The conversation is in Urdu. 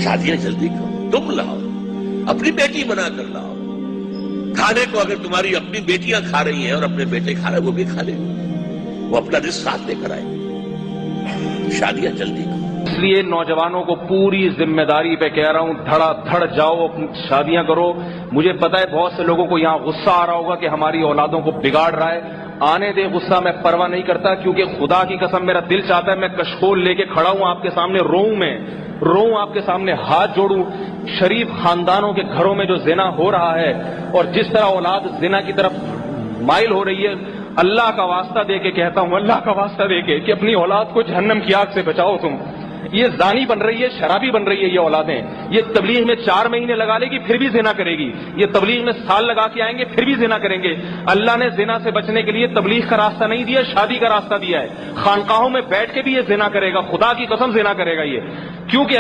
شادیاں جلدی کرو، تم لاؤ، اپنی بیٹی بنا کر لاؤ. کھانے کو اگر تمہاری اپنی بیٹیاں کھا رہی ہیں اور اپنے بیٹے کھا رہے ہیں، وہ بھی کھا لیں، وہ اپنا رزق ساتھ لے کر آئے. شادیاں جلدی کرو. اس لیے نوجوانوں کو پوری ذمہ داری پہ کہہ رہا ہوں، دھڑا دھڑ جاؤ، شادیاں کرو. مجھے پتا ہے بہت سے لوگوں کو یہاں غصہ آ رہا ہوگا کہ ہماری اولادوں کو بگاڑ رہا ہے. آنے دے غصہ، میں پرواہ نہیں کرتا، کیونکہ خدا کی قسم میرا دل چاہتا ہے میں کشکول لے کے کھڑا ہوں آپ کے سامنے، روؤں آپ کے سامنے، ہاتھ جوڑوں. شریف خاندانوں کے گھروں میں جو زنا ہو رہا ہے اور جس طرح اولاد زنا کی طرف مائل ہو رہی ہے، اللہ کا واسطہ دے کے کہتا ہوں، اللہ کا واسطہ دے کے کہ اپنی اولاد کو جہنم کی آگ سے بچاؤ. تم یہ زانی بن رہی ہے، شرابی بن رہی ہے یہ اولادیں. یہ تبلیغ میں 4 مہینے لگا لے گی پھر بھی زنا کرے گی، یہ تبلیغ میں سال لگا کے آئیں گے پھر بھی زنا کریں گے. اللہ نے زنا سے بچنے کے لیے تبلیغ کا راستہ نہیں دیا، شادی کا راستہ دیا ہے. خانقاہوں میں بیٹھ کے بھی یہ زنا کرے گا، خدا کی قسم زنا کرے گا یہ، کیونکہ